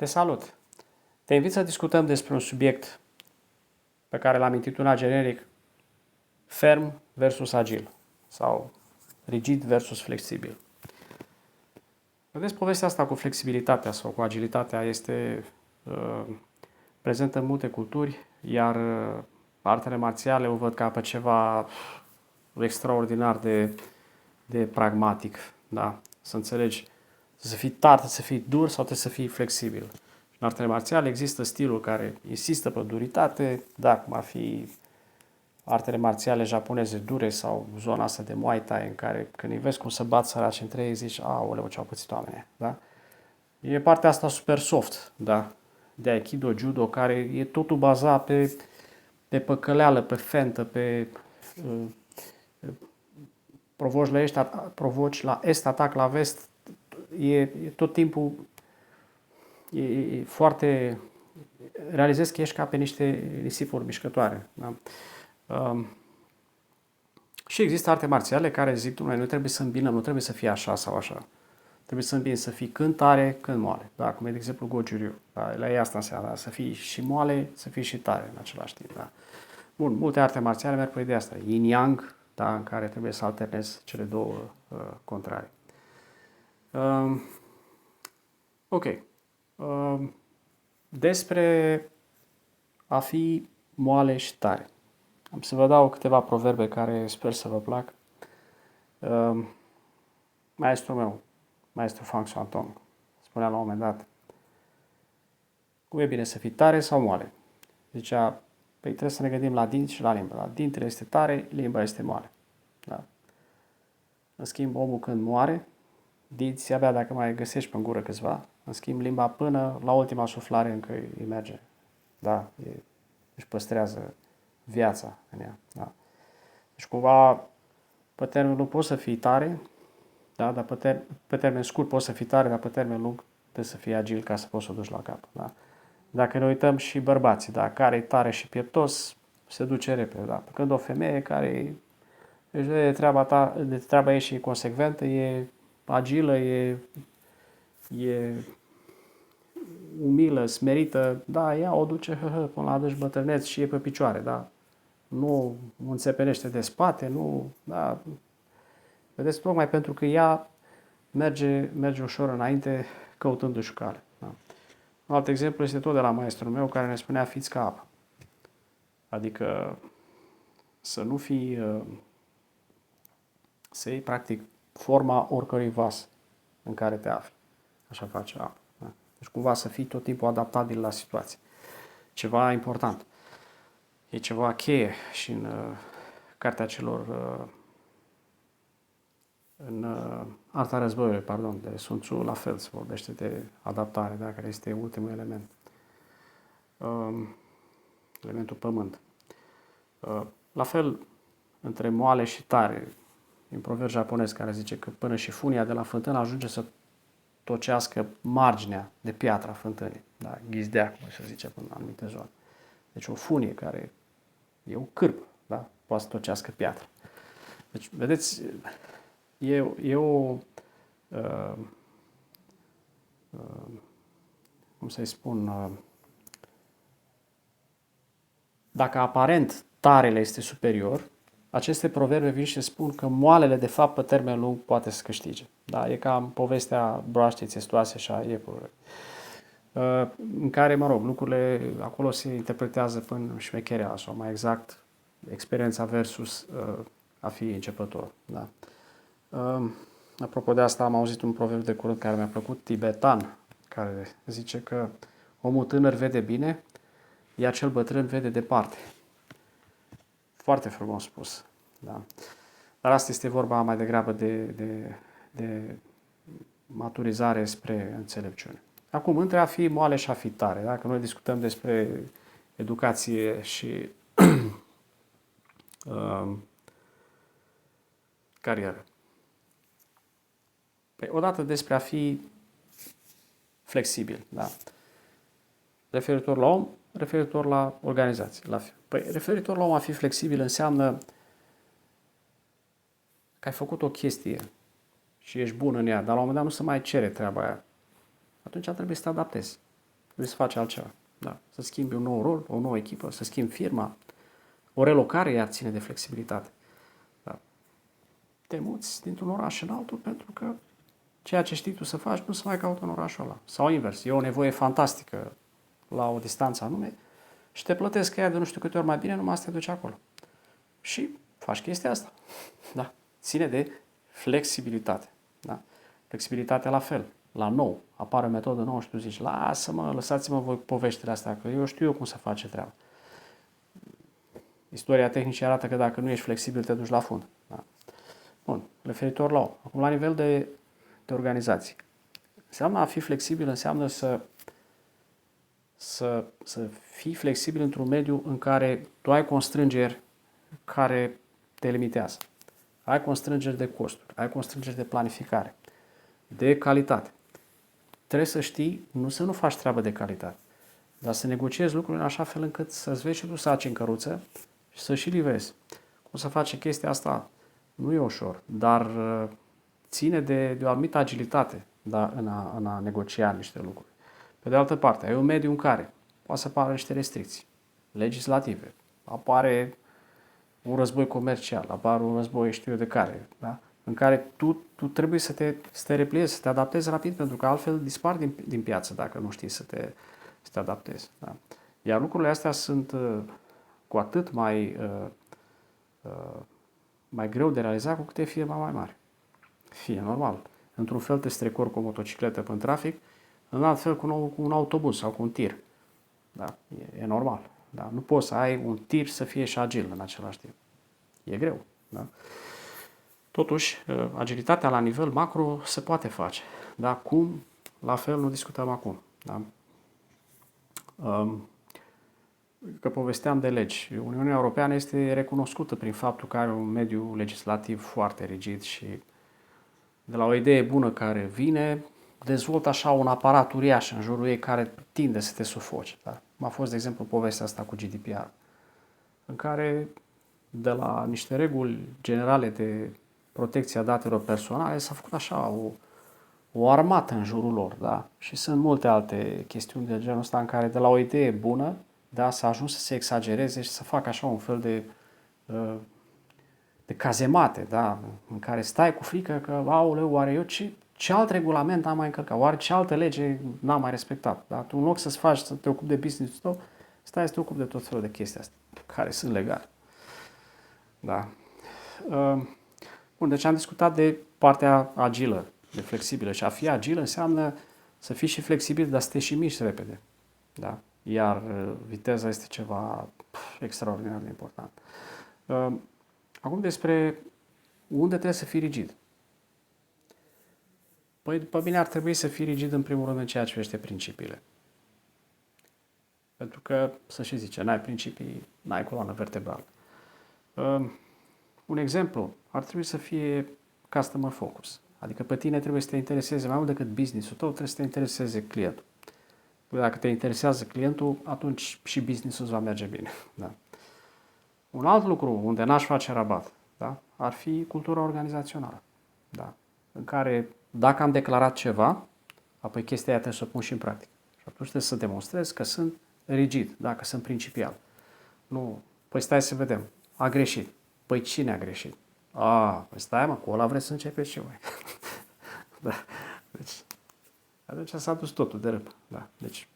Te salut! Te invit să discutăm despre un subiect pe care l-am intitulat generic ferm versus agil sau rigid versus flexibil. Vedeți, povestea asta cu flexibilitatea sau cu agilitatea este prezentă în multe culturi, iar artele marțiale o văd ca pe ceva extraordinar de pragmatic. Da? Să înțelegi, să fii tare, să fii dur sau trebuie să fii flexibil. În artele marțiale există stilul care insistă pe duritate, da, cum ar fi artele marțiale japoneze dure sau zona asta de Muay Thai în care când îi vezi cum se bat săraci între ei zici, aoleu, ce-au pățit oamenii, da? E partea asta super soft, da? De Aikido, Judo, care e totul bazat pe păcăleală, pe fentă, pe provoci la est, atac la vest, e tot timpul e foarte... Realizezi că ești ca pe niște nisipuri mișcătoare. Da? Și există arte marțiale care zic, noi nu trebuie să îmbinăm, nu trebuie să fie așa sau așa. Trebuie să îmbini, să fii când tare, când moale. Da? Cum e de exemplu Goju Ryu. Da? La ei asta înseamnă, da? Să fii și moale, să fii și tare în același timp. Da? Bun, multe arte marțiale merg pe ideea asta. Yin-yang, da? În care trebuie să alternezi cele două contrarii. Ok. Despre a fi moale și tare. Am să vă dau câteva proverbe care sper să vă plac. Maestrul meu, maestru Fang Xuantong, spunea la un moment dat, cum e bine să fii tare sau moale? Zicea, păi trebuie să ne gândim la dinți și la limbă. La dintele este tare, limba este moale. Da? În schimb, omul când moare, dinții abia dacă mai găsești pe în gură câțiva, în schimb, limba până la ultima suflare încă îi merge. Da? Își păstrează viața în ea. Da? Deci cumva pe termen lung poți să fii tare, da? Dar pe termen scurt poți să fii tare, dar pe termen lung trebuie să fii agil ca să poți să o duci la cap. Da? Dacă ne uităm și bărbații, da? Care e tare și pieptos, se duce repede. Da? Când o femeie care își de treaba ei și e consecventă, e agilă, e umilă, smerită, da, ea o duce până la adânci bătrâneți și e pe picioare, da? Nu înțepenește de spate, nu, da? Vedeți, tocmai pentru că ea merge ușor înainte căutându-și cale. Da? Un alt exemplu este tot de la maestrul meu care ne spunea fiți ca apă. Adică să nu fii, să iei practic forma oricărui vas în care te afli. Așa face apă. Da? Deci cumva să fii tot timpul adaptabil la situație. Ceva important. E ceva cheie și în cartea celor în Arta Războiului, de Sun Tzu, la fel se vorbește de adaptare, da? Care este ultimul element. Elementul pământ. La fel, între moale și tare, în proverb japonez care zice că până și funia de la fântână ajunge să tocească marginea de piatra fântânii. Da? Ghizdea, cum se zice, până în anumite zone. Deci o funie care e o cârpă, da? Poate să tocească piatra. Deci, vedeți, e o cum să-i spun, dacă aparent tarele este superior, aceste proverbe vin și spun că moalele, de fapt, pe termen lung poate să câștige. Da? E ca în povestea broaștei țestoase și a iepurului, în care, mă rog, lucrurile acolo se interpretează până șmecherea, sau mai exact, experiența versus a fi începător. Da? Apropo de asta, am auzit un proverb de curând care mi-a plăcut, tibetan, care zice că omul tânăr vede bine, iar cel bătrân vede departe. Foarte frumos spus. Da? Dar asta este vorba mai degrabă de maturizare spre înțelepciune. Acum, între a fi moale și a fi tare, dacă noi discutăm despre educație și carieră. Păi, odată despre a fi flexibil, da? Referitor la om, referitor la organizație. Păi, referitor la om, a fi flexibil înseamnă că ai făcut o chestie și ești bun în ea, dar la un moment dat nu se mai cere treaba aia. Atunci trebuie să te adaptezi. trebuie să faci altceva. Da? Să schimbi un nou rol, o nouă echipă, să schimbi firma. O relocare iar ține de flexibilitate. Da? Te muți dintr-un oraș în altul pentru că ceea ce știi tu să faci nu se mai caută în orașul ăla. Sau invers, e o nevoie fantastică la o distanță anume și te plătesc ea de nu știu câte ori mai bine, numai să te duci acolo. Și faci chestia asta. Da? Ține de flexibilitate. Da? Flexibilitatea la fel. La nou. Apare o metodă nouă și tu zici, lasă-mă, lăsați-mă voi poveștile astea, că eu știu cum să face treaba. Istoria tehnică arată că dacă nu ești flexibil, te duci la fund. Da? Bun, referitor la acum la nivel de organizație. Înseamnă a fi flexibil, înseamnă să fii flexibil într-un mediu în care tu ai constrângeri care te limitează. Ai constrângeri de costuri, ai constrângeri de planificare, de calitate. Trebuie să știi, nu faci treabă de calitate, dar să negociezi lucrurile în așa fel încât să-ți vezi și tu saci în căruță și să și livrezi. Cum să faci chestia asta? Nu e ușor, dar ține de o anumită agilitate, da, în a negocia niște lucruri. Pe de altă parte, ai un mediu în care poate să apară niște restricții legislative, apare un război comercial, apare un război știu eu de care, da? În care tu trebuie să te repliezi, să te adaptezi rapid, pentru că altfel dispar din piață dacă nu știi să te adaptezi. Da? Iar lucrurile astea sunt cu atât mai greu de realizat cu cât e firma mai mare. Fie normal. Într-un fel te strecori cu o motocicletă în trafic, în alt fel cu un autobuz sau cu un tir. Da? E normal. Da? Nu poți să ai un tir să fie și agil în același timp. E greu. Da? Totuși, agilitatea la nivel macro se poate face. Da? Cum? La fel nu discutăm acum. Da? Că povesteam de legi. Uniunea Europeană este recunoscută prin faptul că are un mediu legislativ foarte rigid și de la o idee bună care vine, dezvoltă așa un aparat uriaș în jurul ei care tinde să te sufoce. Da? A fost, de exemplu, povestea asta cu GDPR, în care de la niște reguli generale de protecție a datelor personale s-a făcut așa o armată în jurul lor. Da? Și sunt multe alte chestiuni de genul ăsta în care de la o idee bună, da, s-a ajuns să se exagereze și să facă așa un fel de cazemate, da, în care stai cu frică că, aoleu, oare eu ce alt regulament am mai încălcat, oare ce altă lege n-am mai respectat. Da? Tu în loc să-ți faci, să te ocupi de business-ul tău, stai să te ocupi de tot felul de chestii astea, care sunt legale. Da. Bun, deci am discutat de partea agilă, de flexibilă. Și a fi agil înseamnă să fii și flexibil, dar să te și miști repede. Da? Iar viteza este ceva extraordinar de important. Acum despre unde trebuie să fii rigid. Păi, după mine, ar trebui să fii rigid în primul rând în ceea ce privește principiile. Pentru că, să și zice, n-ai principii, n-ai coloană vertebrală. Un exemplu ar trebui să fie customer focus. Adică pe tine trebuie să te intereseze mai mult decât business-ul tău, trebuie să te intereseze clientul. Dacă te interesează clientul, atunci și business-ul îți va merge bine. Da. Un alt lucru unde n-aș face rabat, da, ar fi cultura organizațională. Da, în care dacă am declarat ceva, apoi chestia aia trebuie să o pun și în practică. Și atunci trebuie să demonstrez că sunt rigid, da, că sunt principial. Nu, păi stai să vedem, a greșit. Păi cine a greșit? Păi stai mă, cu ăla vreți să începeți și voi. Da. Deci, atunci s-a dus totul de râpă. Da. Deci,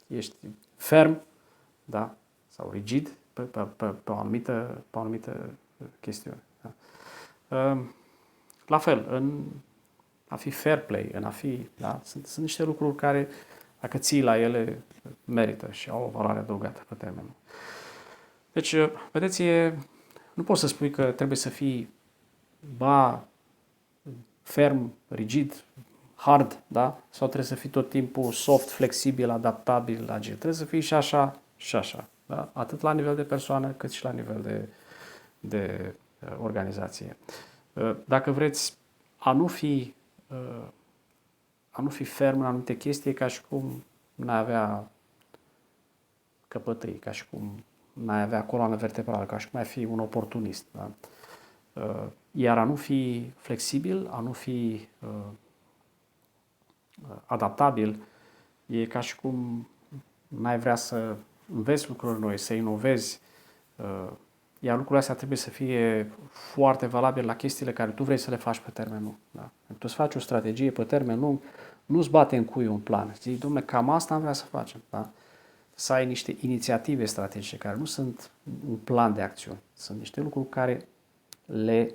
ești ferm, da, sau rigid pe o anumită chestiune. Da. La fel, în a fi fair play, în a fi, da, sunt niște lucruri care, dacă ții la ele, merită și au o valoare adăugată pe termen. Deci, vedeți, nu poți să spui că trebuie să fii ferm, rigid, hard, da? Sau trebuie să fii tot timpul soft, flexibil, adaptabil, agil. Trebuie să fii și așa, și așa. Da? Atât la nivel de persoană, cât și la nivel de organizație. Dacă vreți a nu fi ferm în anumite chestii, ca și cum n-ai avea căpătâi, ca și cum n-ai avea coloană vertebrală, ca și cum ai fi un oportunist. Da? Iar a nu fi flexibil, a nu fi adaptabil, E ca și cum n-ai vrea să înveți lucruri noi, să inovezi, iar lucrurile astea trebuie să fie foarte valabile la chestiile care tu vrei să le faci pe termen lung. Da? Când tu îți faci o strategie pe termen lung, nu-ți bate în cui un plan. Zici, dom'le, cam asta am vrea să facem. Da? Să ai niște inițiative strategice care nu sunt un plan de acțiuni. Sunt niște lucruri care le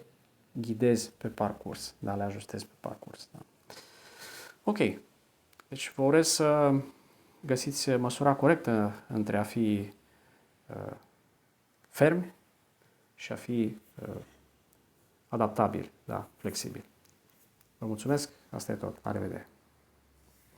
ghidezi pe parcurs, da? Le ajustezi pe parcurs. Da? Ok. Deci vă urez să găsiți măsura corectă între a fi fermi și a fi adaptabil, da, flexibil. Vă mulțumesc, asta e tot. La revedere!